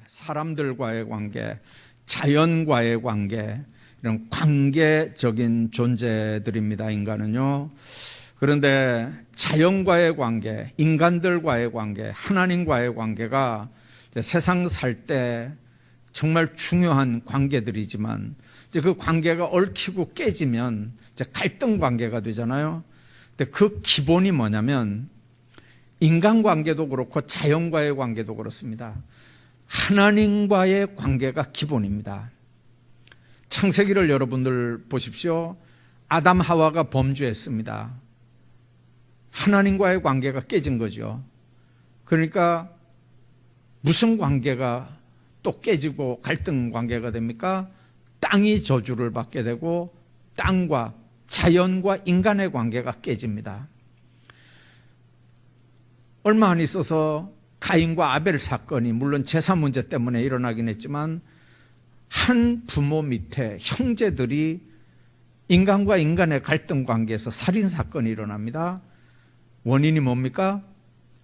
사람들과의 관계, 자연과의 관계, 이런 관계적인 존재들입니다. 인간은요. 그런데 자연과의 관계, 인간들과의 관계, 하나님과의 관계가 세상 살 때 정말 중요한 관계들이지만 이제 그 관계가 얽히고 깨지면 이제 갈등 관계가 되잖아요. 근데 그 기본이 뭐냐면 인간관계도 그렇고 자연과의 관계도 그렇습니다. 하나님과의 관계가 기본입니다. 창세기를 여러분들 보십시오. 아담 하와가 범죄했습니다. 하나님과의 관계가 깨진 거죠. 그러니까 무슨 관계가 또 깨지고 갈등 관계가 됩니까? 땅이 저주를 받게 되고 땅과 자연과 인간의 관계가 깨집니다. 얼마 안 있어서 가인과 아벨 사건이 물론 제사 문제 때문에 일어나긴 했지만 한 부모 밑에 형제들이 인간과 인간의 갈등 관계에서 살인 사건이 일어납니다. 원인이 뭡니까?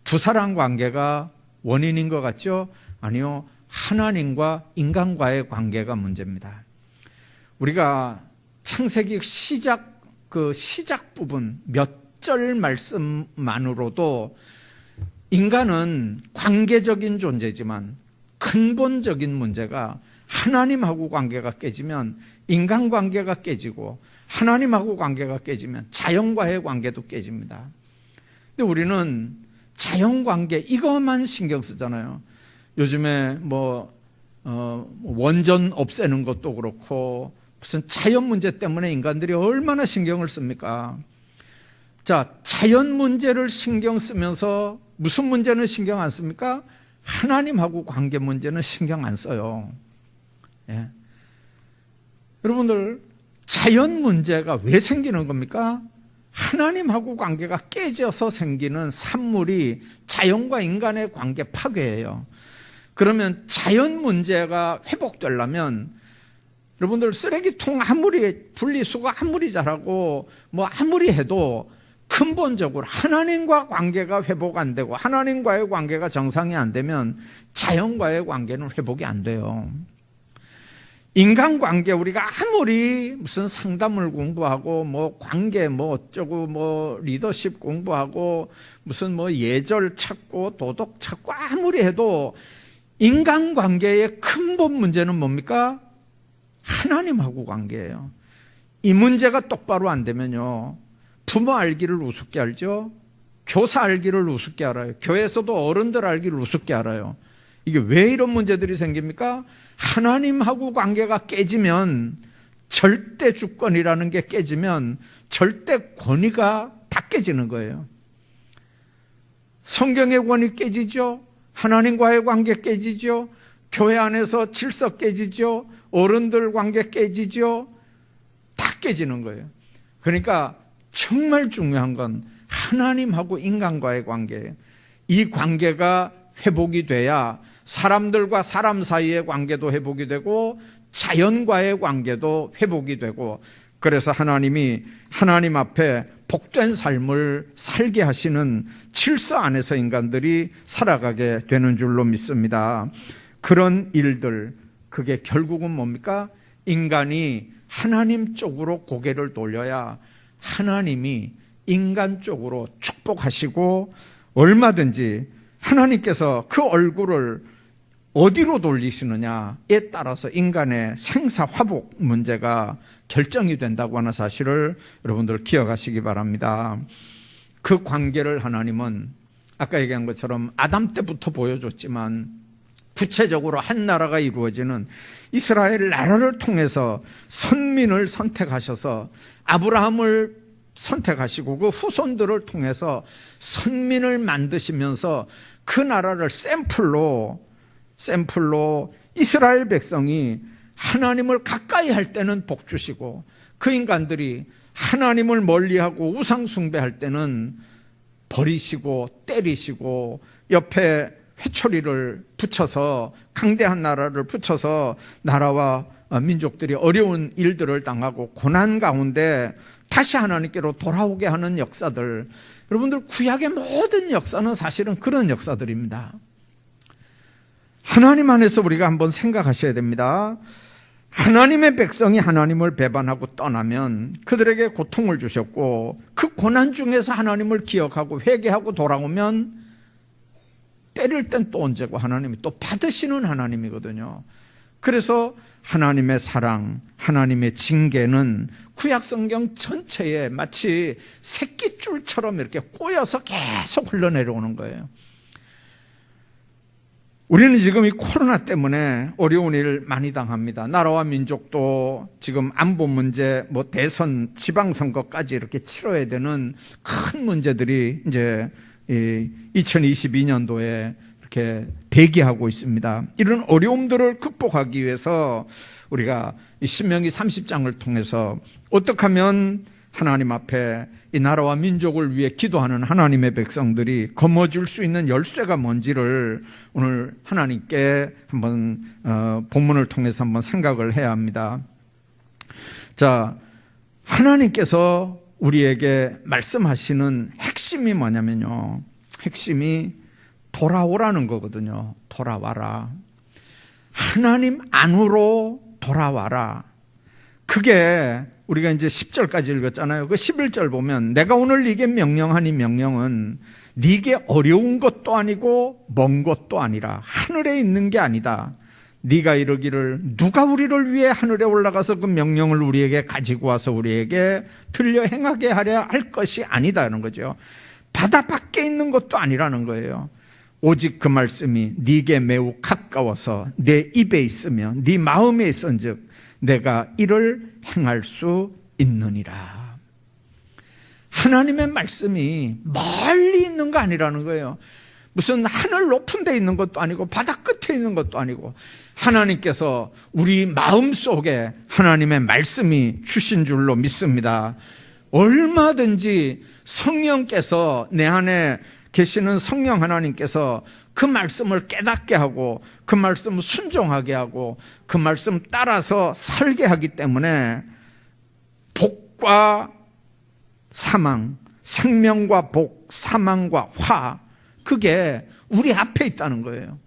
부사랑 관계가 원인인 것 같죠? 아니요. 하나님과 인간과의 관계가 문제입니다. 우리가 창세기 시작 부분 몇 절 말씀만으로도 인간은 관계적인 존재지만 근본적인 문제가 하나님하고 관계가 깨지면 인간관계가 깨지고 하나님하고 관계가 깨지면 자연과의 관계도 깨집니다. 근데 우리는 자연관계 이것만 신경 쓰잖아요. 요즘에 원전 없애는 것도 그렇고 무슨 자연 문제 때문에 인간들이 얼마나 신경을 씁니까? 자, 자연 문제를 신경 쓰면서 무슨 문제는 신경 안 씁니까? 하나님하고 관계 문제는 신경 안 써요. 예. 여러분들, 자연 문제가 왜 생기는 겁니까? 하나님하고 관계가 깨져서 생기는 산물이 자연과 인간의 관계 파괴예요. 그러면 자연 문제가 회복되려면 여러분들 쓰레기통 아무리 분리수거 아무리 잘하고 아무리 해도 근본적으로 하나님과 관계가 회복 안 되고 하나님과의 관계가 정상이 안 되면 자연과의 관계는 회복이 안 돼요. 인간관계 우리가 아무리 무슨 상담을 공부하고 관계 어쩌고 리더십 공부하고 무슨 예절 찾고 도덕 찾고 아무리 해도 인간관계의 근본 문제는 뭡니까? 하나님하고 관계예요. 이 문제가 똑바로 안 되면요, 부모 알기를 우습게 알죠. 교사 알기를 우습게 알아요. 교회에서도 어른들 알기를 우습게 알아요. 이게 왜 이런 문제들이 생깁니까? 하나님하고 관계가 깨지면, 절대 주권이라는 게 깨지면 절대 권위가 다 깨지는 거예요. 성경의 권위 깨지죠. 하나님과의 관계 깨지죠. 교회 안에서 질서 깨지죠. 어른들 관계 깨지죠. 다 깨지는 거예요. 그러니까 정말 중요한 건 하나님하고 인간과의 관계예요. 이 관계가 회복이 돼야 사람들과 사람 사이의 관계도 회복이 되고 자연과의 관계도 회복이 되고, 그래서 하나님이 하나님 앞에 복된 삶을 살게 하시는 질서 안에서 인간들이 살아가게 되는 줄로 믿습니다. 그런 일들, 그게 결국은 뭡니까? 인간이 하나님 쪽으로 고개를 돌려야 하나님이 인간 쪽으로 축복하시고, 얼마든지 하나님께서 그 얼굴을 어디로 돌리시느냐에 따라서 인간의 생사화복 문제가 결정이 된다고 하는 사실을 여러분들 기억하시기 바랍니다. 그 관계를 하나님은 아까 얘기한 것처럼 아담 때부터 보여줬지만 구체적으로 한 나라가 이루어지는 이스라엘 나라를 통해서 선민을 선택하셔서 아브라함을 선택하시고 그 후손들을 통해서 선민을 만드시면서 그 나라를 샘플로 이스라엘 백성이 하나님을 가까이 할 때는 복 주시고, 그 인간들이 하나님을 멀리하고 우상 숭배할 때는 버리시고 때리시고 옆에 회초리를 붙여서 강대한 나라를 붙여서 나라와 민족들이 어려운 일들을 당하고 고난 가운데 다시 하나님께로 돌아오게 하는 역사들, 여러분들 구약의 모든 역사는 사실은 그런 역사들입니다. 하나님 안에서 우리가 한번 생각하셔야 됩니다. 하나님의 백성이 하나님을 배반하고 떠나면 그들에게 고통을 주셨고, 그 고난 중에서 하나님을 기억하고 회개하고 돌아오면 때릴 땐 또 언제고 하나님이 또 받으시는 하나님이거든요. 그래서 하나님의 사랑, 하나님의 징계는 구약성경 전체에 마치 새끼줄처럼 이렇게 꼬여서 계속 흘러내려오는 거예요. 우리는 지금 이 코로나 때문에 어려운 일 많이 당합니다. 나라와 민족도 지금 안보 문제, 대선, 지방선거까지 이렇게 치러야 되는 큰 문제들이 이제 2022년도에 이렇게 대기하고 있습니다. 이런 어려움들을 극복하기 위해서 우리가 이 신명기 30장을 통해서 어떻게 하면 하나님 앞에 이 나라와 민족을 위해 기도하는 하나님의 백성들이 거머쥘 수 있는 열쇠가 뭔지를 오늘 하나님께 한번 본문을 통해서 한번 생각을 해야 합니다. 자, 하나님께서 우리에게 말씀하시는 핵심이 뭐냐면요, 핵심이 돌아오라는 거거든요. 돌아와라. 하나님 안으로 돌아와라. 그게 우리가 이제 10절까지 읽었잖아요. 그 11절 보면 내가 오늘 네게 명령하니 명령은 네게 어려운 것도 아니고 먼 것도 아니라 하늘에 있는 게 아니다. 네가 이르기를 누가 우리를 위해 하늘에 올라가서 그 명령을 우리에게 가지고 와서 우리에게 들려 행하게 하려 할 것이 아니다는 거죠. 바다 밖에 있는 것도 아니라는 거예요. 오직 그 말씀이 네게 매우 가까워서 내 입에 있으며 네 마음에 있은즉 내가 이를 행할 수 있느니라. 하나님의 말씀이 멀리 있는 거 아니라는 거예요. 무슨 하늘 높은 데 있는 것도 아니고 바다 끝에 있는 것도 아니고 하나님께서 우리 마음속에 하나님의 말씀이 주신 줄로 믿습니다. 얼마든지 성령께서 내 안에 계시는 성령 하나님께서 그 말씀을 깨닫게 하고 그 말씀을 순종하게 하고 그 말씀 따라서 살게 하기 때문에 복과 사망, 생명과 복, 사망과 화, 그게 우리 앞에 있다는 거예요.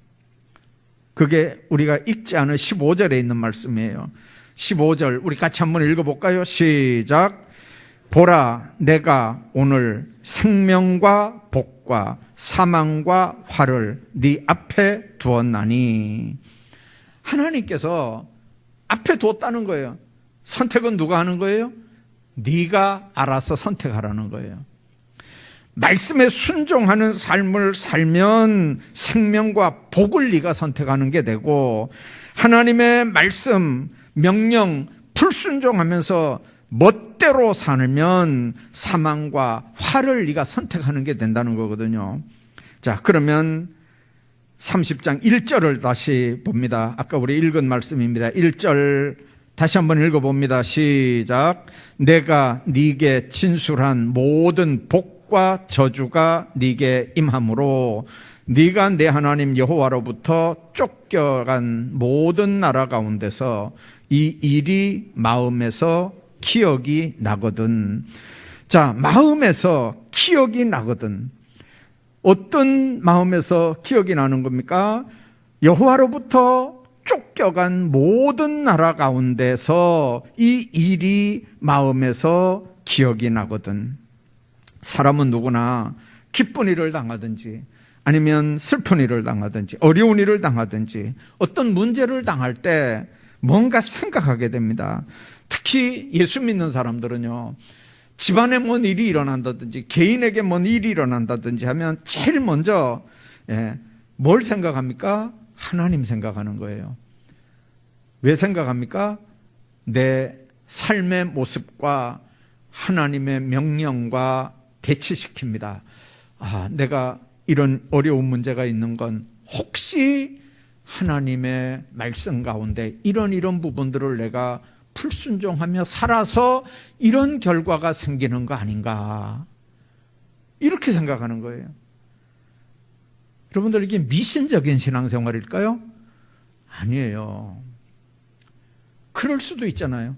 그게 우리가 읽지 않은 15절에 있는 말씀이에요. 15절 우리 같이 한번 읽어볼까요? 시작. 보라, 내가 오늘 생명과 복과 사망과 화를 네 앞에 두었나니. 하나님께서 앞에 두었다는 거예요. 선택은 누가 하는 거예요? 네가 알아서 선택하라는 거예요. 말씀에 순종하는 삶을 살면 생명과 복을 네가 선택하는 게 되고, 하나님의 말씀, 명령 불순종하면서 멋대로 살면 사망과 화를 네가 선택하는 게 된다는 거거든요. 자, 그러면 30장 1절을 다시 봅니다. 아까 우리 읽은 말씀입니다. 1절 다시 한번 읽어봅니다. 시작. 내가 네게 진술한 모든 복과 저주가 네게 임함으로 네가 내 하나님 여호와로부터 쫓겨간 모든 나라 가운데서 이 일이 마음에서 기억이 나거든. 자, 마음에서 기억이 나거든. 어떤 마음에서 기억이 나는 겁니까? 여호와로부터 쫓겨간 모든 나라 가운데서 이 일이 마음에서 기억이 나거든. 사람은 누구나 기쁜 일을 당하든지 아니면 슬픈 일을 당하든지 어려운 일을 당하든지 어떤 문제를 당할 때 뭔가 생각하게 됩니다. 특히 예수 믿는 사람들은요, 집안에 뭔 일이 일어난다든지 개인에게 뭔 일이 일어난다든지 하면 제일 먼저 뭘 생각합니까? 하나님 생각하는 거예요. 왜 생각합니까? 내 삶의 모습과 하나님의 명령과 대치시킵니다. 아, 내가 이런 어려운 문제가 있는 건 혹시 하나님의 말씀 가운데 이런 부분들을 내가 불순종하며 살아서 이런 결과가 생기는 거 아닌가, 이렇게 생각하는 거예요. 여러분들, 이게 미신적인 신앙생활일까요? 아니에요. 그럴 수도 있잖아요.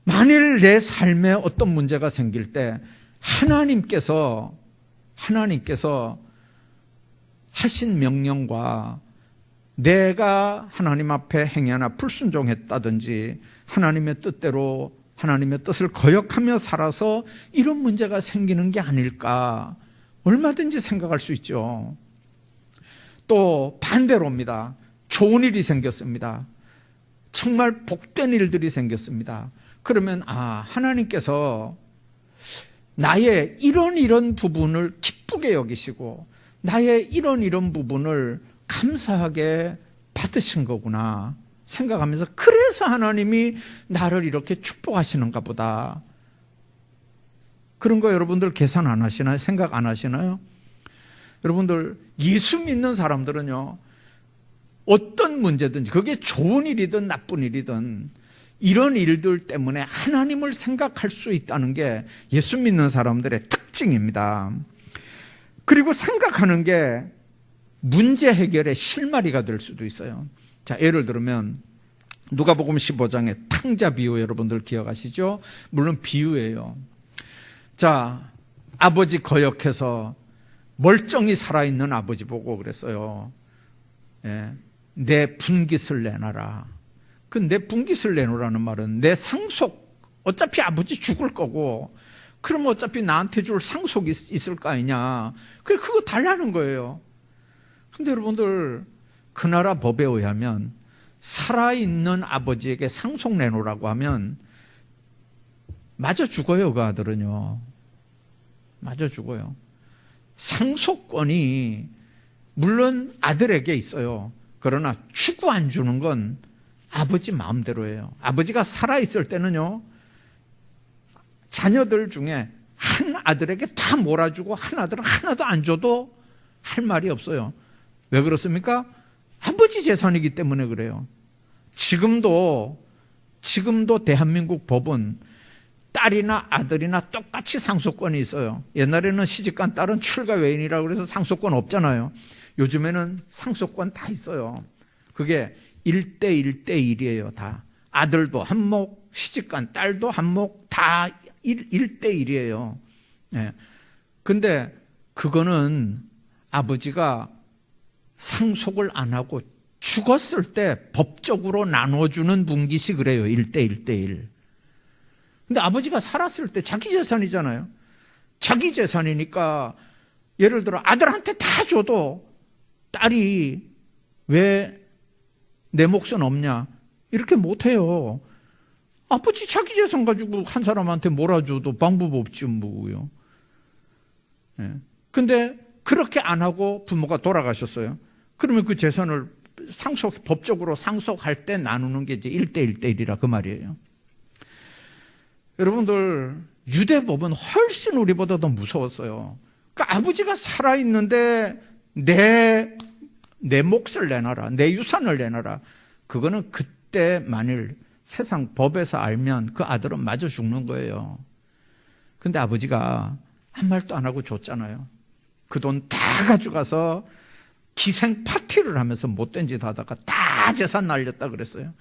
만일 내 삶에 어떤 문제가 생길 때 하나님께서 하신 명령과 내가 하나님 앞에 행위 하나 불순종했다든지 하나님의 뜻대로 하나님의 뜻을 거역하며 살아서 이런 문제가 생기는 게 아닐까 얼마든지 생각할 수 있죠. 또 반대로입니다. 좋은 일이 생겼습니다. 정말 복된 일들이 생겼습니다. 그러면 하나님께서 나의 이런 부분을 기쁘게 여기시고 나의 이런 부분을 감사하게 받으신 거구나 생각하면서 그래서 하나님이 나를 이렇게 축복하시는가 보다. 그런 거 여러분들 계산 안 하시나요? 생각 안 하시나요? 여러분들 예수 믿는 사람들은요, 어떤 문제든지 그게 좋은 일이든 나쁜 일이든 이런 일들 때문에 하나님을 생각할 수 있다는 게 예수 믿는 사람들의 특징입니다. 그리고 생각하는 게 문제 해결의 실마리가 될 수도 있어요. 자, 예를 들면 누가복음 15장의 탕자 비유 여러분들 기억하시죠? 물론 비유예요. 자, 아버지 거역해서 멀쩡히 살아있는 아버지 보고 그랬어요. 내 분깃을 내놔라. 그 내 분깃을 내놓으라는 말은 내 상속, 어차피 아버지 죽을 거고 그럼 어차피 나한테 줄 상속이 있을 거 아니냐. 그거 달라는 거예요. 근데 여러분들 그 나라 법에 의하면 살아있는 아버지에게 상속 내놓으라고 하면 맞아 죽어요. 그 아들은요. 맞아 죽어요. 상속권이 물론 아들에게 있어요. 그러나 추구 안 주는 건 아버지 마음대로예요. 아버지가 살아있을 때는요, 자녀들 중에 한 아들에게 다 몰아주고 한 아들은 하나도 안 줘도 할 말이 없어요. 왜 그렇습니까? 아버지 재산이기 때문에 그래요. 지금도 대한민국 법은 딸이나 아들이나 똑같이 상속권이 있어요. 옛날에는 시집간 딸은 출가 외인이라고 그래서 상속권 없잖아요. 요즘에는 상속권 다 있어요. 그게 1:1:1이에요. 다. 아들도 한 몫, 시집간 딸도 한 몫, 다 1:1이에요. 근데 그거는 아버지가 상속을 안 하고 죽었을 때 법적으로 나눠주는 분깃이 그래요. 1:1:1. 근데 아버지가 살았을 때 자기 재산이잖아요. 자기 재산이니까 예를 들어 아들한테 다 줘도 딸이 왜 내 몫은 없냐 이렇게 못해요. 아버지 자기 재산 가지고 한 사람한테 몰아줘도 방법 없지 뭐고요. 근데 그렇게 안 하고 부모가 돌아가셨어요. 그러면 그 재산을 법적으로 상속할 때 나누는 게 이제 1:1:1이라 그 말이에요. 여러분들 유대법은 훨씬 우리보다 더 무서웠어요. 그러니까 아버지가 살아있는데 내 몫을 내놔라, 내 유산을 내놔라. 그거는 그때 만일 세상 법에서 알면 그 아들은 마저 죽는 거예요. 근데 아버지가 한 말도 안 하고 줬잖아요. 그 돈 다 가져가서 기생 파티를 하면서 못된 짓 하다가 다 재산 날렸다 그랬어요.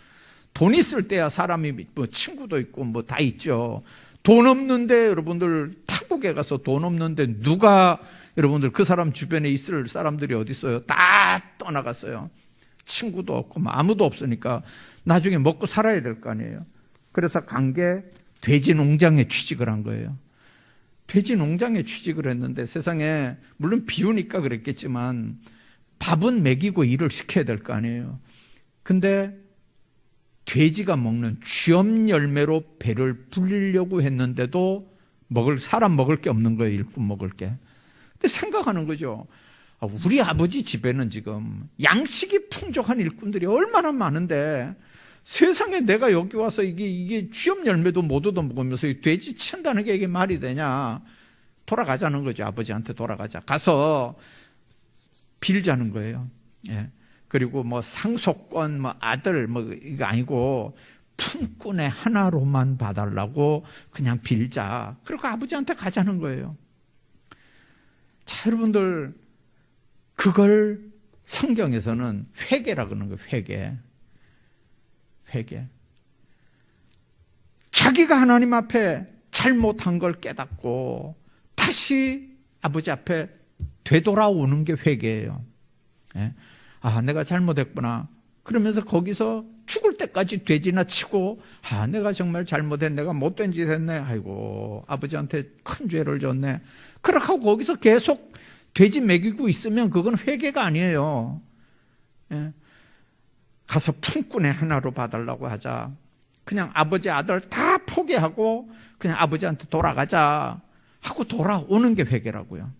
돈 있을 때야 사람이 뭐 친구도 있고 뭐 다 있죠. 돈 없는데 여러분들 타국에 가서 돈 없는데 누가 여러분들 그 사람 주변에 있을 사람들이 어디 있어요? 다 떠나갔어요. 친구도 없고 뭐 아무도 없으니까 나중에 먹고 살아야 될 거 아니에요. 그래서 간 게 돼지 농장에 취직을 한 거예요. 돼지 농장에 취직을 했는데 세상에 물론 비우니까 그랬겠지만 밥은 먹이고 일을 시켜야 될 거 아니에요. 근데 돼지가 먹는 쥐엄 열매로 배를 불리려고 했는데도 사람 먹을 게 없는 거예요. 일꾼 먹을 게. 근데 생각하는 거죠. 우리 아버지 집에는 지금 양식이 풍족한 일꾼들이 얼마나 많은데 세상에 내가 여기 와서 이게 쥐엄 열매도 못 얻어먹으면서 돼지 친다는 게 이게 말이 되냐. 돌아가자는 거죠. 아버지한테 돌아가자. 가서 빌자는 거예요. 그리고 뭐 상속권, 뭐 아들, 뭐 이거 아니고 품꾼의 하나로만 봐달라고 그냥 빌자. 그리고 아버지한테 가자는 거예요. 자, 여러분들, 그걸 성경에서는 회개라 그러는 거예요. 회개. 자기가 하나님 앞에 잘못한 걸 깨닫고 다시 아버지 앞에 되돌아오는 게 회개예요. 아, 내가 잘못했구나. 그러면서 거기서 죽을 때까지 돼지나 치고, 아, 내가 정말 잘못했네. 내가 못된 짓 했네. 아이고, 아버지한테 큰 죄를 졌네. 그렇게 하고 거기서 계속 돼지 먹이고 있으면 그건 회개가 아니에요. 예. 가서 품꾼의 하나로 봐달라고 하자. 그냥 아버지 아들 다 포기하고 그냥 아버지한테 돌아가자 하고 돌아오는 게 회개라고요.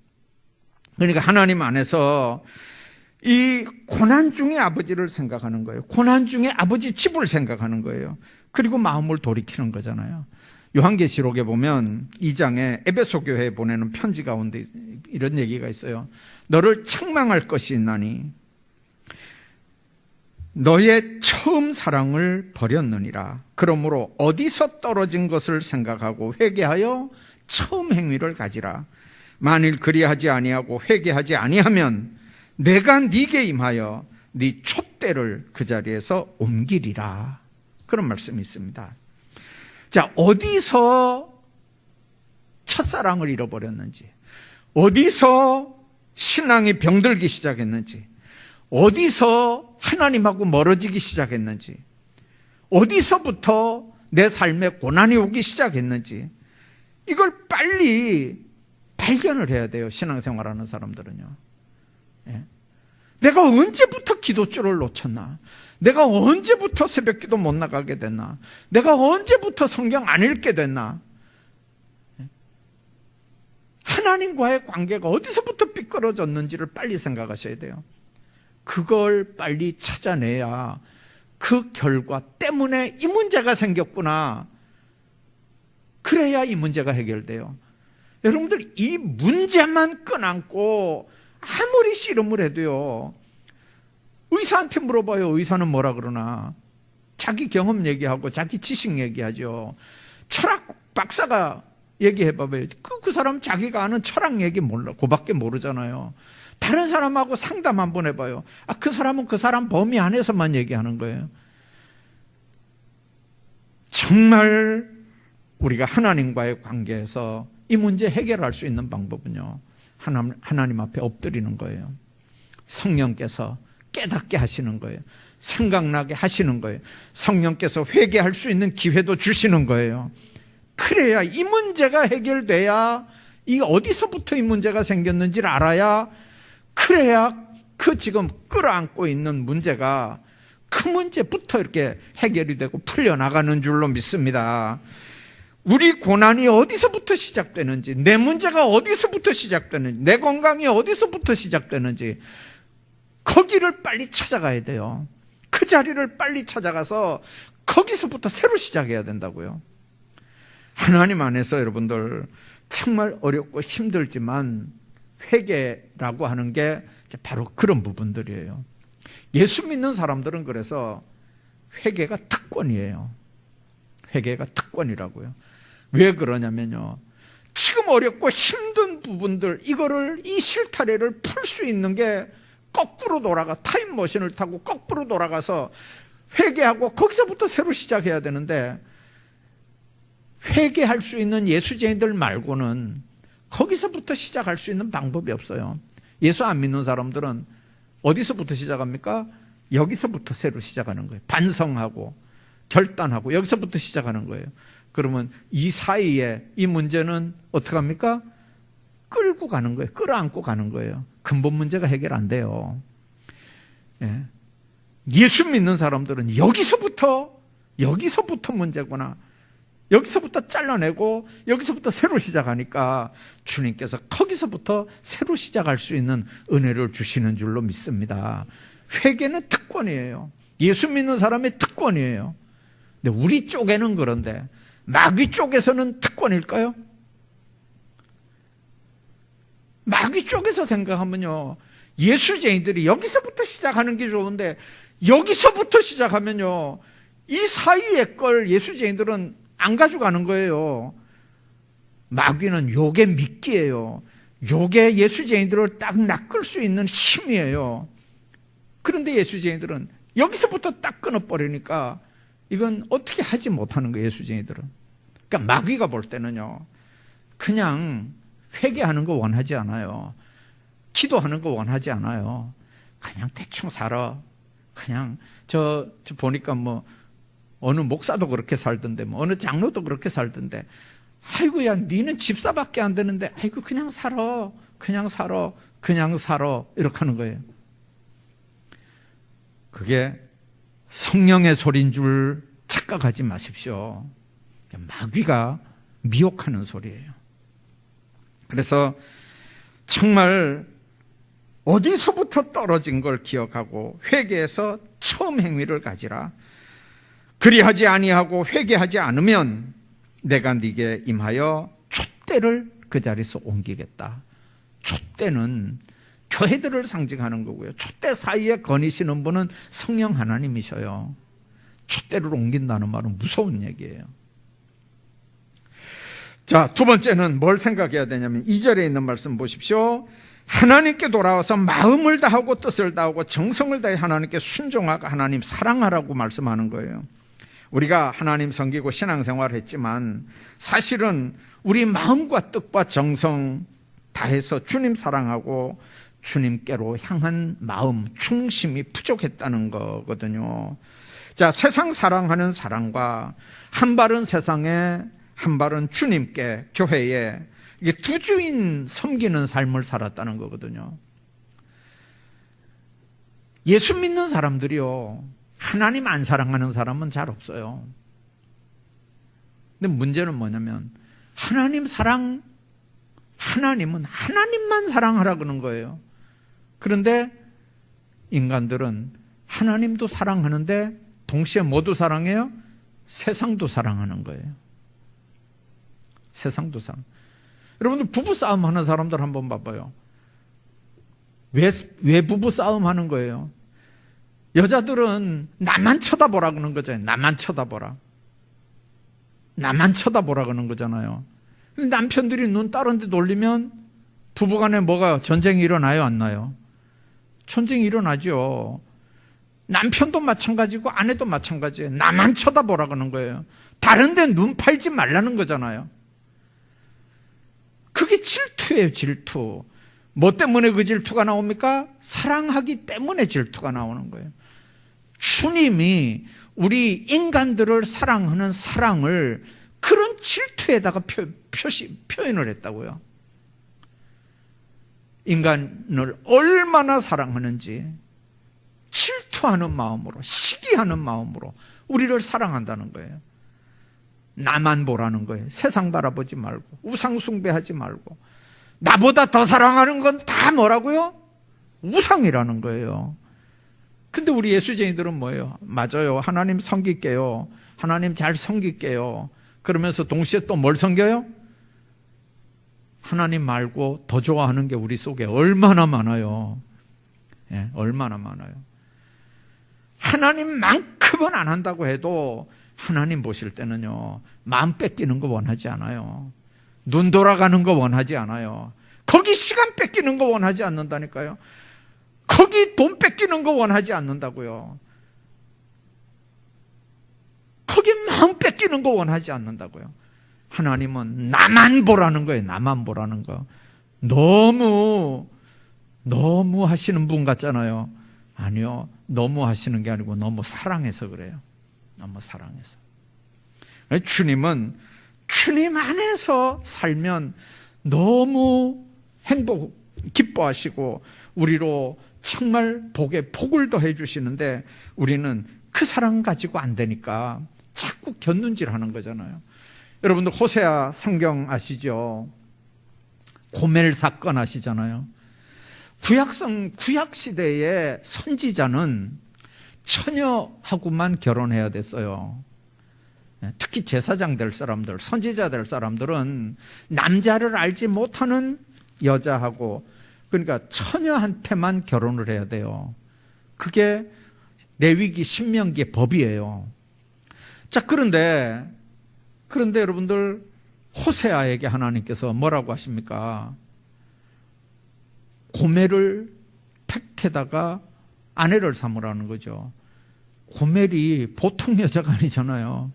그러니까 하나님 안에서 이 고난 중에 아버지를 생각하는 거예요. 고난 중에 아버지 집을 생각하는 거예요. 그리고 마음을 돌이키는 거잖아요. 요한계시록에 보면 2장에 에베소 교회에 보내는 편지 가운데 이런 얘기가 있어요. 너를 책망할 것이 있나니 너의 처음 사랑을 버렸느니라. 그러므로 어디서 떨어진 것을 생각하고 회개하여 처음 행위를 가지라. 만일 그리하지 아니하고 회개하지 아니하면 내가 네게 임하여 네 촛대를 그 자리에서 옮기리라. 그런 말씀이 있습니다. 자, 어디서 첫사랑을 잃어버렸는지, 어디서 신앙이 병들기 시작했는지, 어디서 하나님하고 멀어지기 시작했는지, 어디서부터 내 삶에 고난이 오기 시작했는지, 이걸 빨리 발견을 해야 돼요. 신앙생활하는 사람들은요. 예. 내가 언제부터 기도줄을 놓쳤나? 내가 언제부터 새벽기도 못 나가게 됐나? 내가 언제부터 성경 안 읽게 됐나? 하나님과의 관계가 어디서부터 삐뚤어졌는지를 빨리 생각하셔야 돼요. 그걸 빨리 찾아내야 그 결과 때문에 이 문제가 생겼구나. 그래야 이 문제가 해결돼요. 여러분들 이 문제만 껴안고 아무리 씨름을 해도요, 의사한테 물어봐요. 의사는 뭐라 그러나? 자기 경험 얘기하고 자기 지식 얘기하죠. 철학 박사가 얘기해봐봐요. 그 사람 자기가 아는 철학 얘기 몰라. 그밖에 모르잖아요. 다른 사람하고 상담 한번 해봐요. 아, 그 사람은 그 사람 범위 안에서만 얘기하는 거예요. 정말 우리가 하나님과의 관계에서 이 문제 해결할 수 있는 방법은요, 하나님 앞에 엎드리는 거예요. 성령께서 깨닫게 하시는 거예요. 생각나게 하시는 거예요. 성령께서 회개할 수 있는 기회도 주시는 거예요. 그래야 이 문제가 해결돼야, 이 어디서부터 이 문제가 생겼는지를 알아야, 그래야 그 지금 끌어안고 있는 문제가 그 문제부터 이렇게 해결이 되고 풀려나가는 줄로 믿습니다. 우리 고난이 어디서부터 시작되는지, 내 문제가 어디서부터 시작되는지, 내 건강이 어디서부터 시작되는지, 거기를 빨리 찾아가야 돼요. 그 자리를 빨리 찾아가서 거기서부터 새로 시작해야 된다고요. 하나님 안에서 여러분들 정말 어렵고 힘들지만 회개라고 하는 게 바로 그런 부분들이에요. 예수 믿는 사람들은 그래서 회개가 특권이에요. 회개가 특권이라고요. 왜 그러냐면요, 지금 어렵고 힘든 부분들, 이거를, 이 실타래를 풀 수 있는 게 거꾸로 돌아가, 타임머신을 타고 거꾸로 돌아가서 회개하고 거기서부터 새로 시작해야 되는데, 회개할 수 있는 예수쟁이들 말고는 거기서부터 시작할 수 있는 방법이 없어요. 예수 안 믿는 사람들은 어디서부터 시작합니까? 여기서부터 새로 시작하는 거예요. 반성하고 결단하고 여기서부터 시작하는 거예요. 그러면 이 사이에 이 문제는 어떻게 합니까? 끌고 가는 거예요. 끌어안고 가는 거예요. 근본 문제가 해결 안 돼요. 예. 예수 믿는 사람들은 여기서부터 문제구나. 여기서부터 잘라내고 여기서부터 새로 시작하니까 주님께서 거기서부터 새로 시작할 수 있는 은혜를 주시는 줄로 믿습니다. 회개는 특권이에요. 예수 믿는 사람의 특권이에요. 근데 우리 쪽에는 그런데 마귀 쪽에서는 특권일까요? 마귀 쪽에서 생각하면요, 예수쟁이들이 여기서부터 시작하는 게 좋은데 여기서부터 시작하면요, 이 사이의 걸 예수쟁이들은 안 가져가는 거예요. 마귀는 요게 미끼예요. 요게 예수쟁이들을 딱 낚을 수 있는 힘이에요. 그런데 예수쟁이들은 여기서부터 딱 끊어버리니까 이건 어떻게 하지 못하는 거예요, 예수쟁이들은. 그러니까 마귀가 볼 때는요, 그냥 회개하는 거 원하지 않아요. 기도하는 거 원하지 않아요. 그냥 대충 살아. 그냥 저 보니까 뭐 어느 목사도 그렇게 살던데, 뭐 어느 장로도 그렇게 살던데, 아이고야, 니는 집사밖에 안 되는데, 아이고 그냥 살아, 그냥 살아, 그냥 살아, 이렇게 하는 거예요. 그게 성령의 소리인 줄 착각하지 마십시오. 마귀가 미혹하는 소리예요. 그래서 정말 어디서부터 떨어진 걸 기억하고 회개해서 처음 행위를 가지라. 그리하지 아니하고 회개하지 않으면 내가 네게 임하여 촛대를 그 자리에서 옮기겠다. 촛대는 교회들을 상징하는 거고요. 촛대 사이에 거니시는 분은 성령 하나님이셔요. 촛대를 옮긴다는 말은 무서운 얘기예요. 자, 두 번째는 뭘 생각해야 되냐면 2절에 있는 말씀 보십시오. 하나님께 돌아와서 마음을 다하고 뜻을 다하고 정성을 다해 하나님께 순종하고 하나님 사랑하라고 말씀하는 거예요. 우리가 하나님 섬기고 신앙생활을 했지만 사실은 우리 마음과 뜻과 정성 다해서 주님 사랑하고 주님께로 향한 마음, 중심이 부족했다는 거거든요. 자, 세상 사랑하는 사랑과 한 발은 세상에 한 발은 주님께, 교회에, 이게 두 주인 섬기는 삶을 살았다는 거거든요. 예수 믿는 사람들이요, 하나님 안 사랑하는 사람은 잘 없어요. 근데 문제는 뭐냐면 하나님 사랑, 하나님은 하나님만 사랑하라 그러는 거예요. 그런데 인간들은 하나님도 사랑하는데 동시에 뭐도 사랑해요? 세상도 사랑하는 거예요. 세상도 사랑. 여러분들 부부싸움 하는 사람들 한번 봐봐요. 왜 부부싸움 하는 거예요? 여자들은 나만 쳐다보라 그러는 거잖아요. 나만 쳐다보라. 나만 쳐다보라 그러는 거잖아요. 근데 남편들이 눈 다른 데 돌리면 부부간에 뭐가 전쟁이 일어나요? 안 나요? 전쟁이 일어나죠. 남편도 마찬가지고 아내도 마찬가지예요. 나만 쳐다보라 그러는 거예요. 다른 데 눈 팔지 말라는 거잖아요. 그게 질투예요, 질투. 뭐 때문에 그 질투가 나옵니까? 사랑하기 때문에 질투가 나오는 거예요. 주님이 우리 인간들을 사랑하는 사랑을 그런 질투에다가 표현을 했다고요. 인간을 얼마나 사랑하는지 질투하는 마음으로, 시기하는 마음으로 우리를 사랑한다는 거예요. 나만 보라는 거예요. 세상 바라보지 말고, 우상 숭배하지 말고. 나보다 더 사랑하는 건 다 뭐라고요? 우상이라는 거예요. 근데 우리 예수쟁이들은 뭐예요? 맞아요. 하나님 섬길게요. 하나님 잘 섬길게요. 그러면서 동시에 또 뭘 섬겨요? 하나님 말고 더 좋아하는 게 우리 속에 얼마나 많아요. 예, 얼마나 많아요. 하나님만큼은 안 한다고 해도 하나님 보실 때는요, 마음 뺏기는 거 원하지 않아요. 눈 돌아가는 거 원하지 않아요. 거기 시간 뺏기는 거 원하지 않는다니까요. 거기 돈 뺏기는 거 원하지 않는다고요. 거기 마음 뺏기는 거 원하지 않는다고요. 하나님은 나만 보라는 거예요. 나만 보라는 거. 너무 하시는 분 같잖아요. 아니요. 너무 하시는 게 아니고 너무 사랑해서 그래요. 너무 사랑해서. 주님은 주님 안에서 살면 너무 기뻐하시고 우리로 정말 복에 복을 더해 주시는데 우리는 그 사랑 가지고 안 되니까 자꾸 곁눈질 하는 거잖아요. 여러분들 호세아 성경 아시죠? 고멜 사건 아시잖아요. 구약 시대의 선지자는 처녀하고만 결혼해야 됐어요. 특히 제사장 될 사람들, 선지자 될 사람들은 남자를 알지 못하는 여자하고, 그러니까 처녀한테만 결혼을 해야 돼요. 그게 레위기 신명기의 법이에요. 자, 그런데 여러분들 호세아에게 하나님께서 뭐라고 하십니까? 고멜을 택해다가 아내를 삼으라는 거죠. 고멜이 보통 여자가 아니잖아요.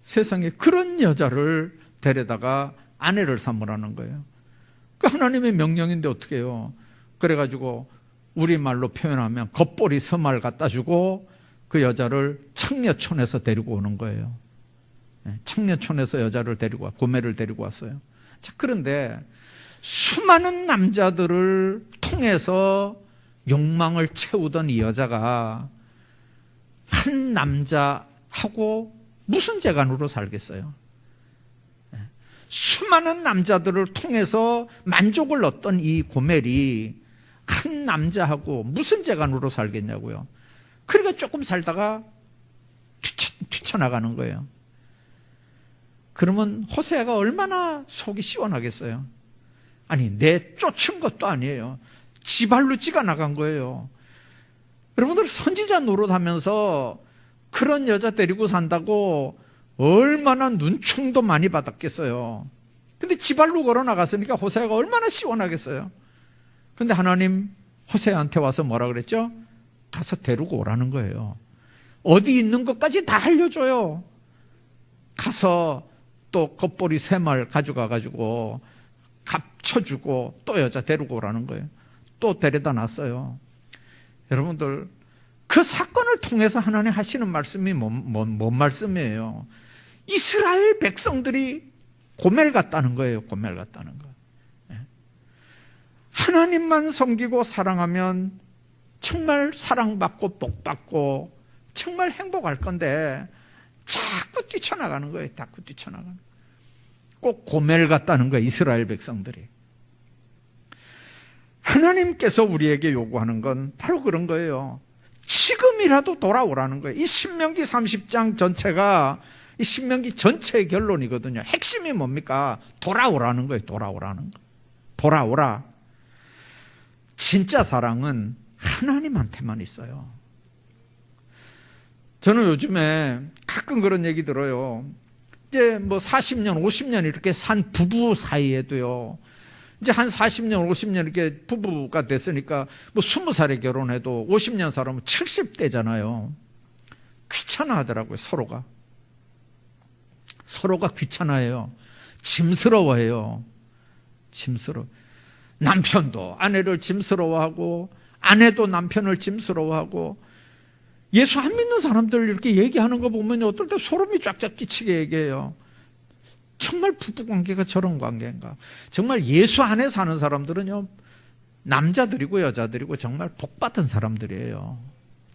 세상에 그런 여자를 데려다가 아내를 삼으라는 거예요. 그 하나님의 명령인데 어떻게 해요? 그래가지고 우리말로 표현하면 겉보리 서말 갖다 주고 그 여자를 창녀촌에서 데리고 오는 거예요. 창녀촌에서 여자를 데리고 고매를 데리고 왔어요. 자, 그런데 수많은 남자들을 통해서 욕망을 채우던 이 여자가 한 남자하고 무슨 재간으로 살겠어요? 수많은 남자들을 통해서 만족을 얻던 이 고멜이 한 남자하고 무슨 재간으로 살겠냐고요. 그러니까 조금 살다가 뛰쳐나가는 거예요. 그러면 호세아가 얼마나 속이 시원하겠어요. 아니, 내 쫓은 것도 아니에요. 지발로 찌가 나간 거예요. 여러분들 선지자 노릇하면서 그런 여자 데리고 산다고 얼마나 눈총도 많이 받았겠어요. 근데 지발로 걸어 나갔으니까 호세아가 얼마나 시원하겠어요. 근데 하나님 호세아한테 와서 뭐라 그랬죠? 가서 데리고 오라는 거예요. 어디 있는 것까지 다 알려줘요. 가서 또 겉보리 3마리 가져가가지고 값쳐주고 또 여자 데리고 오라는 거예요. 또 데려다 놨어요. 여러분들, 그 사건을 통해서 하나님 하시는 말씀이 뭔 말씀이에요? 이스라엘 백성들이 고멜 같다는 거예요. 고멜 같다는 거. 하나님만 섬기고 사랑하면 정말 사랑받고 복받고 정말 행복할 건데 자꾸 뛰쳐나가는 거예요. 자꾸 뛰쳐나가는 거예요. 꼭 고멜 같다는 거예요. 이스라엘 백성들이. 하나님께서 우리에게 요구하는 건 바로 그런 거예요. 지금이라도 돌아오라는 거예요. 이 신명기 30장 전체가 이 신명기 전체의 결론이거든요. 핵심이 뭡니까? 돌아오라는 거예요. 돌아오라는 거. 돌아오라. 진짜 사랑은 하나님한테만 있어요. 저는 요즘에 가끔 그런 얘기 들어요. 이제 뭐 40년, 50년 이렇게 산 부부 사이에도요, 이제 한 40년, 50년 이렇게 부부가 됐으니까 뭐 20살에 결혼해도 50년 살아면 70대잖아요. 귀찮아 하더라고요, 서로가. 서로가 귀찮아해요. 짐스러워해요. 짐스러워. 남편도 아내를 짐스러워하고, 아내도 남편을 짐스러워하고, 예수 안 믿는 사람들 이렇게 얘기하는 거 보면 어떨 때 소름이 쫙쫙 끼치게 얘기해요. 정말 부부관계가 저런 관계인가? 정말 예수 안에 사는 사람들은요, 남자들이고 여자들이고 정말 복받은 사람들이에요.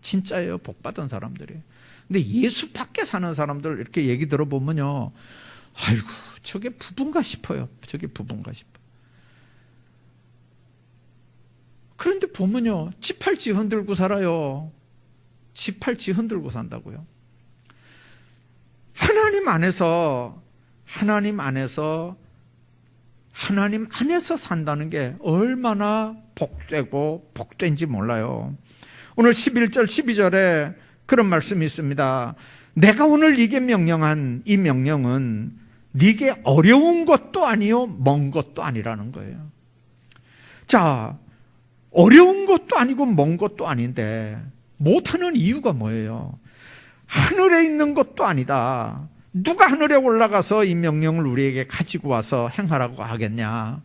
진짜예요. 복받은 사람들이에요. 근데 예수 밖에 사는 사람들 이렇게 얘기 들어보면요, 아이고, 저게 부부인가 싶어요. 저게 부부인가 싶어요. 그런데 보면요, 지팔지 흔들고 살아요. 지팔지 흔들고 산다고요. 하나님 안에서 산다는 게 얼마나 복되고 복된지 몰라요. 오늘 11절 12절에 그런 말씀이 있습니다. 내가 오늘 네게 명령한 이 명령은 네게 어려운 것도 아니요 먼 것도 아니라는 거예요. 자, 어려운 것도 아니고 먼 것도 아닌데 못하는 이유가 뭐예요? 하늘에 있는 것도 아니다. 누가 하늘에 올라가서 이 명령을 우리에게 가지고 와서 행하라고 하겠냐?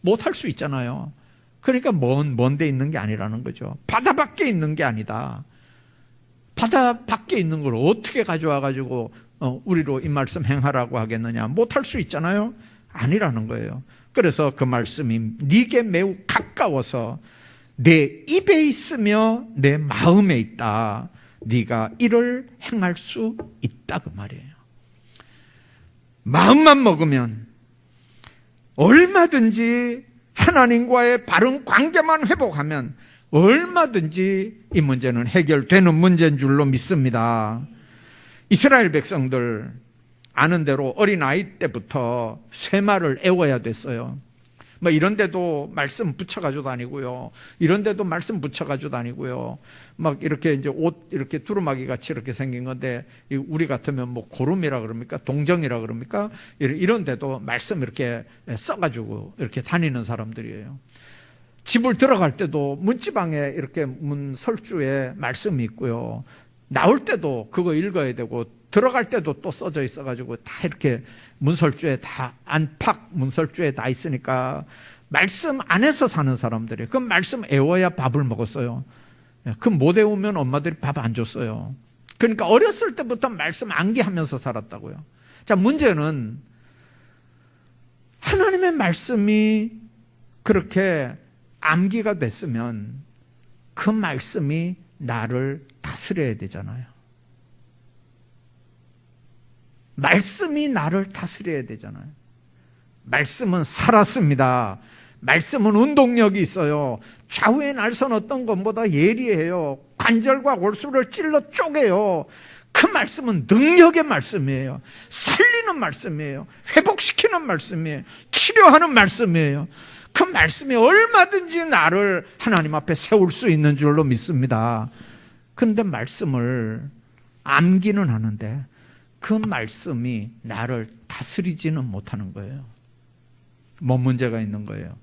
못할 수 있잖아요. 그러니까 먼 데 있는 게 아니라는 거죠. 바다 밖에 있는 게 아니다. 바다 밖에 있는 걸 어떻게 가져와가지고 우리로 이 말씀 행하라고 하겠느냐? 못할 수 있잖아요. 아니라는 거예요. 그래서 그 말씀이 네게 매우 가까워서 내 입에 있으며 내 마음에 있다. 네가 이를 행할 수 있다, 그 말이에요. 마음만 먹으면 얼마든지 하나님과의 바른 관계만 회복하면 얼마든지 이 문제는 해결되는 문제인 줄로 믿습니다. 이스라엘 백성들 아는 대로 어린아이 때부터 쇠말을 애워야 됐어요. 뭐 이런 데도 말씀 붙여가지고 다니고요. 이런 데도 말씀 붙여가지고 다니고요. 막 이렇게 이제 옷 이렇게 두루마기 같이 이렇게 생긴 건데, 우리 같으면 뭐 고름이라 그럽니까? 동정이라 그럽니까? 이런 데도 말씀 이렇게 써가지고 이렇게 다니는 사람들이에요. 집을 들어갈 때도 문지방에 이렇게 문 설주에 말씀이 있고요. 나올 때도 그거 읽어야 되고, 들어갈 때도 또 써져 있어가지고 다 이렇게 문설주에 다 안팎 문설주에 다 있으니까 말씀 안에서 사는 사람들이에요. 그 말씀 애워야 밥을 먹었어요. 그 못 애우면 엄마들이 밥 안 줬어요. 그러니까 어렸을 때부터 말씀 암기하면서 살았다고요. 자, 문제는 하나님의 말씀이 그렇게 암기가 됐으면 그 말씀이 나를 다스려야 되잖아요. 말씀이 나를 다스려야 되잖아요. 말씀은 살았습니다. 말씀은 운동력이 있어요. 좌우의 날선 어떤 것보다 예리해요. 관절과 골수를 찔러 쪼개요. 그 말씀은 능력의 말씀이에요. 살리는 말씀이에요. 회복시키는 말씀이에요. 치료하는 말씀이에요. 그 말씀이 얼마든지 나를 하나님 앞에 세울 수 있는 줄로 믿습니다. 그런데 말씀을 암기는 하는데 그 말씀이 나를 다스리지는 못하는 거예요. 뭔 문제가 있는 거예요?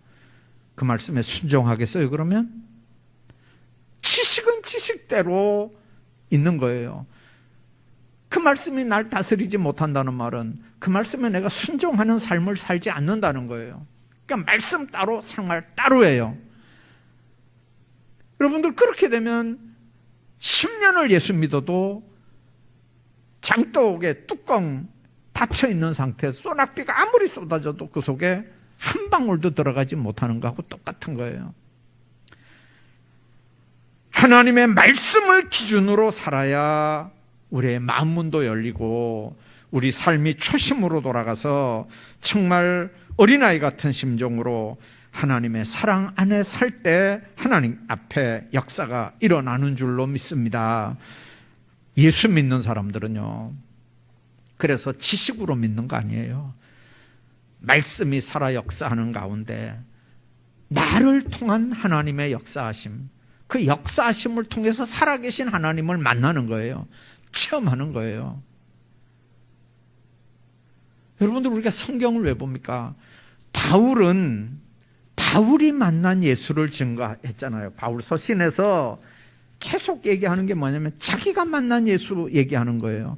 그 말씀에 순종하겠어요, 그러면? 지식은 지식대로 있는 거예요. 그 말씀이 날 다스리지 못한다는 말은 그 말씀에 내가 순종하는 삶을 살지 않는다는 거예요. 그러니까 말씀 따로 생활 따로예요. 여러분들 그렇게 되면 10년을 예수 믿어도 장독에 뚜껑 닫혀있는 상태에서 소낙비가 아무리 쏟아져도 그 속에 한 방울도 들어가지 못하는 거하고 똑같은 거예요. 하나님의 말씀을 기준으로 살아야 우리의 마음문도 열리고 우리 삶이 초심으로 돌아가서 정말 어린아이 같은 심정으로 하나님의 사랑 안에 살 때 하나님 앞에 역사가 일어나는 줄로 믿습니다. 예수 믿는 사람들은요, 그래서 지식으로 믿는 거 아니에요. 말씀이 살아 역사하는 가운데 나를 통한 하나님의 역사하심, 그 역사하심을 통해서 살아계신 하나님을 만나는 거예요. 체험하는 거예요. 여러분들 우리가 성경을 왜 봅니까? 바울이 만난 예수를 증거했잖아요. 바울 서신에서 계속 얘기하는 게 뭐냐면 자기가 만난 예수 얘기하는 거예요.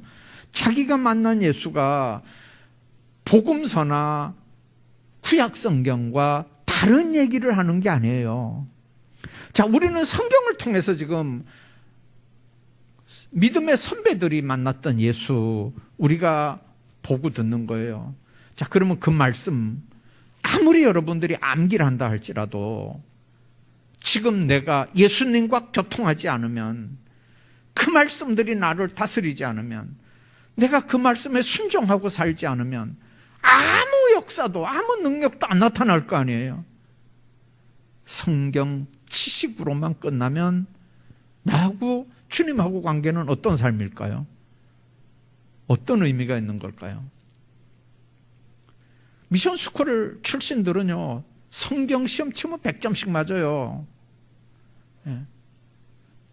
자기가 만난 예수가 복음서나 구약성경과 다른 얘기를 하는 게 아니에요. 자, 우리는 성경을 통해서 지금 믿음의 선배들이 만났던 예수 우리가 보고 듣는 거예요. 자, 그러면 그 말씀 아무리 여러분들이 암기를 한다 할지라도 지금 내가 예수님과 교통하지 않으면, 그 말씀들이 나를 다스리지 않으면, 내가 그 말씀에 순종하고 살지 않으면 아무 역사도 아무 능력도 안 나타날 거 아니에요. 성경 지식으로만 끝나면 나하고 주님하고 관계는 어떤 삶일까요? 어떤 의미가 있는 걸까요? 미션스쿨 출신들은요, 성경 시험 치면 100점씩 맞아요. 예.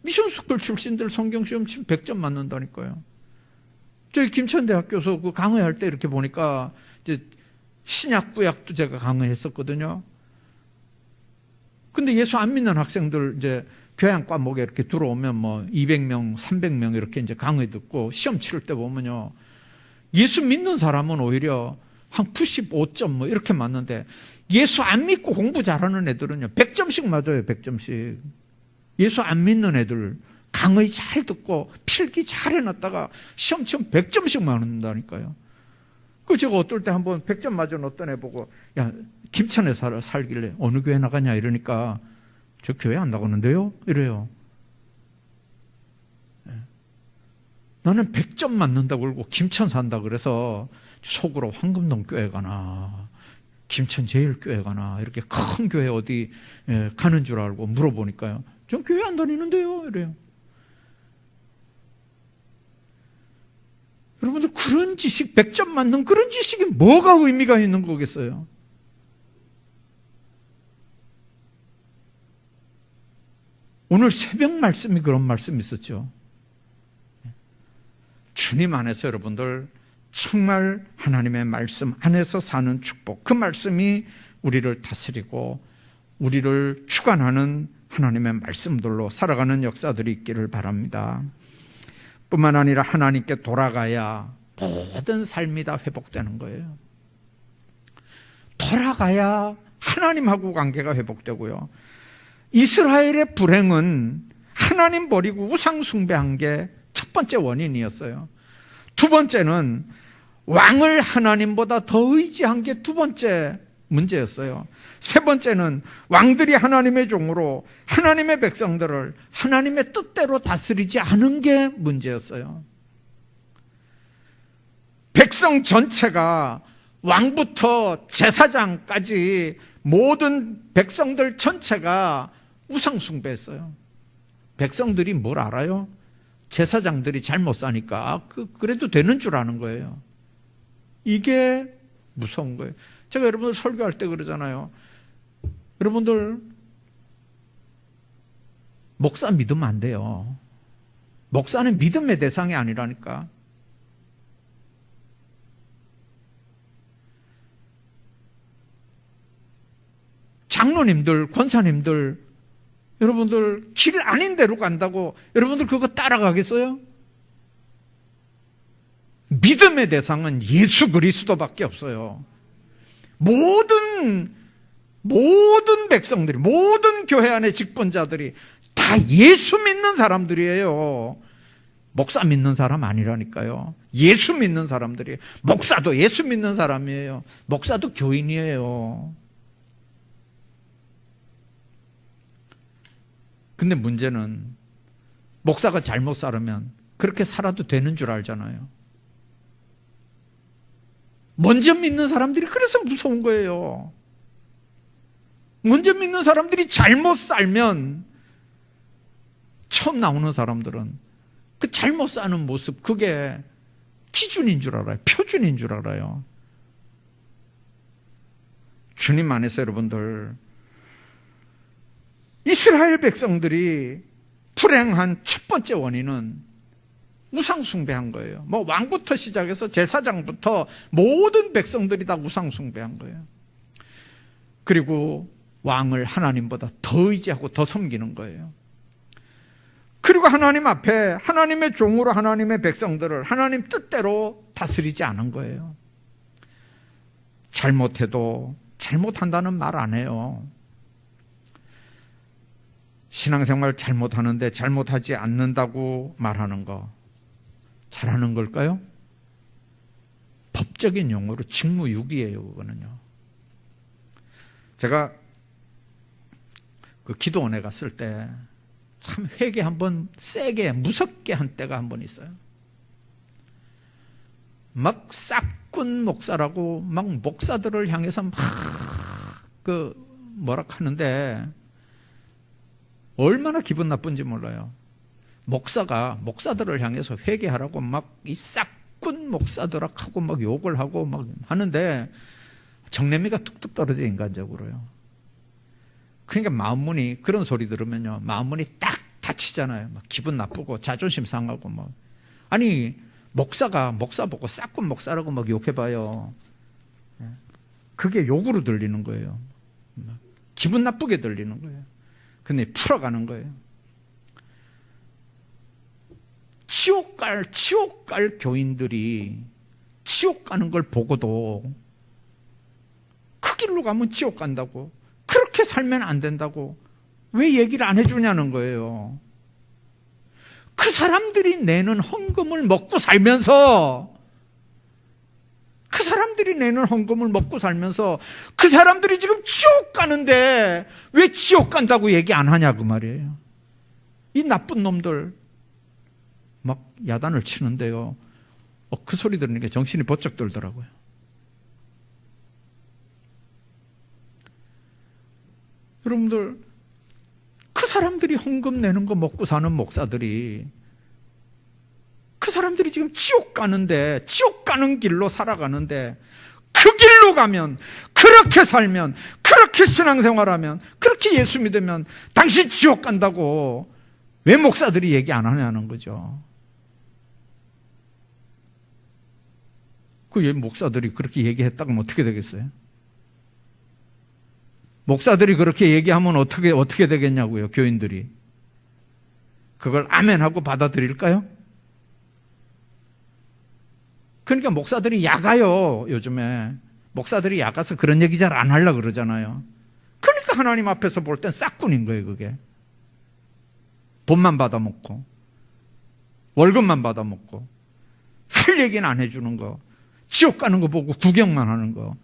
미션스쿨 출신들 성경 시험 치면 100점 맞는다니까요. 저희 김천대학교에서 그 강의할 때 이렇게 보니까 이제 신약 구약도 제가 강의했었거든요. 근데 예수 안 믿는 학생들 이제 교양 과목에 이렇게 들어오면 뭐 200명, 300명 이렇게 이제 강의 듣고 시험 치를 때 보면요, 예수 믿는 사람은 오히려 한 95점 뭐 이렇게 맞는데 예수 안 믿고 공부 잘하는 애들은요 100점씩 맞아요. 100점씩. 예수 안 믿는 애들 강의 잘 듣고 필기 잘 해놨다가 시험 치면 100점씩 맞는다니까요. 그 제가 어떨 때 한번 100점 맞은 어떤 애 보고, 야, 김천에 살길래 어느 교회 나가냐 이러니까 저 교회 안 나가는데요? 이래요. 나는 100점 맞는다고 그러고 김천 산다 그래서 속으로 황금동 교회 가나 김천 제일교회 가나 이렇게 큰 교회 어디 가는 줄 알고 물어보니까요, 전 교회 안 다니는데요? 이래요. 여러분들 그런 지식, 100점 맞는 그런 지식이 뭐가 의미가 있는 거겠어요? 오늘 새벽 말씀이 그런 말씀이 있었죠. 주님 안에서 여러분들 정말 하나님의 말씀 안에서 사는 축복, 그 말씀이 우리를 다스리고 우리를 주관하는 하나님의 말씀들로 살아가는 역사들이 있기를 바랍니다. 뿐만 아니라 하나님께 돌아가야 모든 삶이 다 회복되는 거예요. 돌아가야 하나님하고 관계가 회복되고요. 이스라엘의 불행은 하나님 버리고 우상 숭배한 게 첫 번째 원인이었어요. 두 번째는 왕을 하나님보다 더 의지한 게 두 번째 문제였어요. 세 번째는 왕들이 하나님의 종으로 하나님의 백성들을 하나님의 뜻대로 다스리지 않은 게 문제였어요. 백성 전체가 왕부터 제사장까지 모든 백성들 전체가 우상 숭배했어요. 백성들이 뭘 알아요? 제사장들이 잘못 사니까 그래도 되는 줄 아는 거예요. 이게 무서운 거예요. 제가 여러분들 설교할 때 그러잖아요. 여러분들 목사 믿으면 안 돼요. 목사는 믿음의 대상이 아니라니까. 장로님들, 권사님들, 여러분들 길 아닌 데로 간다고 여러분들 그거 따라가겠어요? 믿음의 대상은 예수 그리스도밖에 없어요. 모든 백성들이, 모든 교회 안의 직분자들이 다 예수 믿는 사람들이에요. 목사 믿는 사람 아니라니까요. 예수 믿는 사람들이. 목사도 예수 믿는 사람이에요. 목사도 교인이에요. 근데 문제는 목사가 잘못 살으면 그렇게 살아도 되는 줄 알잖아요. 먼저 믿는 사람들이 그래서 무서운 거예요. 먼저 믿는 사람들이 잘못 살면 처음 나오는 사람들은 그 잘못 사는 모습, 그게 기준인 줄 알아요. 표준인 줄 알아요. 주님 안에서 여러분들, 이스라엘 백성들이 불행한 첫 번째 원인은 우상 숭배한 거예요. 뭐 왕부터 시작해서 제사장부터 모든 백성들이 다 우상 숭배한 거예요. 그리고 왕을 하나님보다 더 의지하고 더 섬기는 거예요. 그리고 하나님 앞에 하나님의 종으로 하나님의 백성들을 하나님 뜻대로 다스리지 않은 거예요. 잘못해도 잘못한다는 말 안 해요. 신앙생활 잘못하는데 잘못하지 않는다고 말하는 거 잘하는 걸까요? 법적인 용어로 직무유기예요. 그거는요. 제가 그 기도원에 갔을 때 참 회개 한번 세게 무섭게 한 때가 한 번 있어요. 막 싹군 목사라고 막 목사들을 향해서 막 뭐라 하는데 얼마나 기분 나쁜지 몰라요. 목사들을 향해서 회개하라고 막 이 싹군 목사들하고 막 욕을 하고 막 하는데 정내미가 뚝뚝 떨어져, 인간적으로요. 그러니까 마음문이, 그런 소리 들으면요, 마음문이 딱 다치잖아요. 막 기분 나쁘고 자존심 상하고 막. 아니, 목사 보고 싹군 목사라고 막 욕해봐요. 그게 욕으로 들리는 거예요. 기분 나쁘게 들리는 거예요. 근데 풀어가는 거예요. 지옥 갈 교인들이 지옥 가는 걸 보고도 그 길로 가면 지옥 간다고, 그렇게 살면 안 된다고 왜 얘기를 안 해주냐는 거예요. 그 사람들이 내는 헌금을 먹고 살면서, 그 사람들이 지금 지옥 가는데 왜 지옥 간다고 얘기 안 하냐 그 말이에요. 이 나쁜 놈들 막 야단을 치는데요, 그 소리 들으니까 정신이 번쩍 들더라고요. 여러분들, 그 사람들이 헌금 내는 거 먹고 사는 목사들이, 그 사람들이 지금 지옥 가는데, 지옥 가는 길로 살아가는데, 그 길로 가면, 그렇게 살면, 그렇게 신앙생활하면, 그렇게 예수 믿으면 당신 지옥 간다고 왜 목사들이 얘기 안 하냐는 거죠. 그 목사들이 그렇게 얘기했다고 하면 어떻게 되겠어요? 목사들이 그렇게 얘기하면 어떻게 되겠냐고요, 교인들이. 그걸 아멘하고 받아들일까요? 그러니까 목사들이 야가요, 요즘에. 목사들이 야가서 그런 얘기 잘 안 하려고 그러잖아요. 하나님 앞에서 볼 땐 싹군인 거예요. 그게 돈만 받아먹고 월급만 받아먹고 할 얘기는 안 해주는 거, 지옥 가는 거 보고 구경만 하는 거,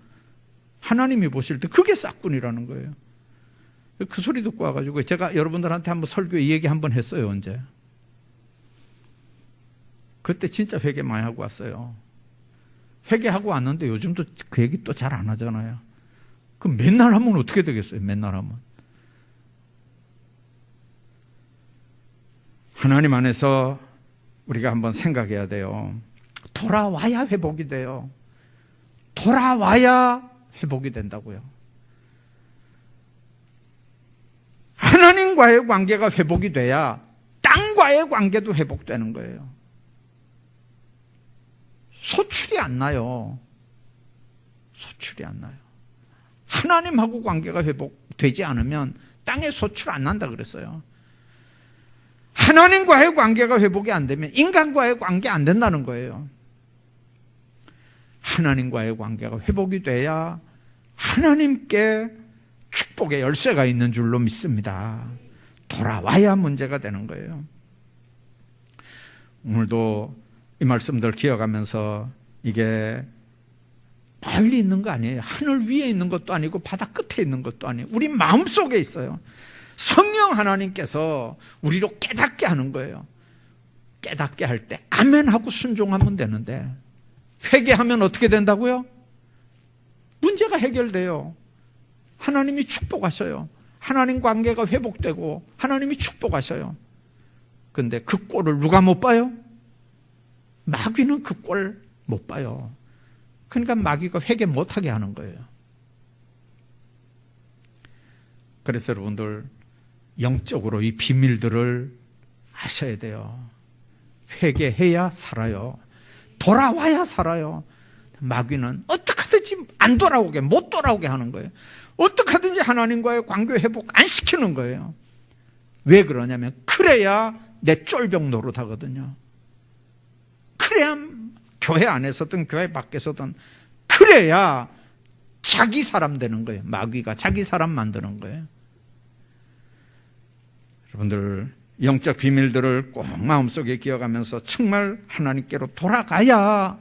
하나님이 보실 때 그게 싹군이라는 거예요. 그 소리 듣고 와가지고 제가 여러분들한테 한번 설교 이 얘기 한번 했어요. 언제? 그때 진짜 회개 많이 하고 왔어요. 회개하고 왔는데 요즘도 그 얘기 또 잘 안 하잖아요. 그럼 맨날 하면 어떻게 되겠어요? 맨날 하면. 하나님 안에서 우리가 한번 생각해야 돼요. 돌아와야 회복이 돼요. 돌아와야 회복이 된다고요. 하나님과의 관계가 회복이 돼야 땅과의 관계도 회복되는 거예요. 소출이 안 나요. 소출이 안 나요. 하나님하고 관계가 회복되지 않으면 땅에 소출 안 난다 그랬어요. 하나님과의 관계가 회복이 안 되면 인간과의 관계 안 된다는 거예요. 하나님과의 관계가 회복이 돼야 하나님께 축복의 열쇠가 있는 줄로 믿습니다. 돌아와야 문제가 되는 거예요. 오늘도 이 말씀들 기억하면서 이게 멀리 있는 거 아니에요. 하늘 위에 있는 것도 아니고 바다 끝에 있는 것도 아니에요. 우리 마음속에 있어요. 성령 하나님께서 우리로 깨닫게 하는 거예요. 깨닫게 할 때 아멘 하고 순종하면 되는데 회개하면 어떻게 된다고요? 문제가 해결돼요. 하나님이 축복하셔요. 하나님 관계가 회복되고 하나님이 축복하셔요. 근데 그 꼴을 누가 못 봐요? 마귀는 그 꼴 못 봐요. 그러니까 마귀가 회개 못하게 하는 거예요. 그래서 여러분들 영적으로 이 비밀들을 아셔야 돼요. 회개해야 살아요. 돌아와야 살아요. 마귀는 어떻게든지 안 돌아오게, 못 돌아오게 하는 거예요. 어떻게든지 하나님과의 관계 회복 안 시키는 거예요. 왜 그러냐면 그래야 내 쫄병 노릇하거든요. 그래야 교회 안에서든 교회 밖에서든 그래야 자기 사람 되는 거예요. 마귀가 자기 사람 만드는 거예요. 여러분들 영적 비밀들을 꼭 마음속에 기억하면서 정말 하나님께로 돌아가야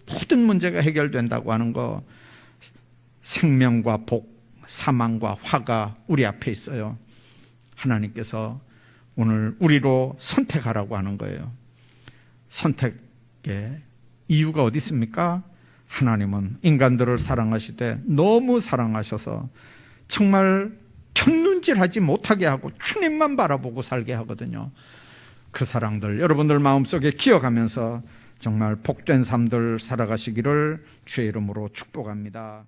모든 문제가 해결된다고 하는 거, 생명과 복, 사망과 화가 우리 앞에 있어요. 하나님께서 오늘 우리로 선택하라고 하는 거예요. 선택의 이유가 어디 있습니까? 하나님은 인간들을 사랑하시되 너무 사랑하셔서 정말 곁눈질하지 못하게 하고 주님만 바라보고 살게 하거든요. 그 사랑들 여러분들 마음속에 기억하면서 정말 복된 삶들 살아가시기를 주의 이름으로 축복합니다.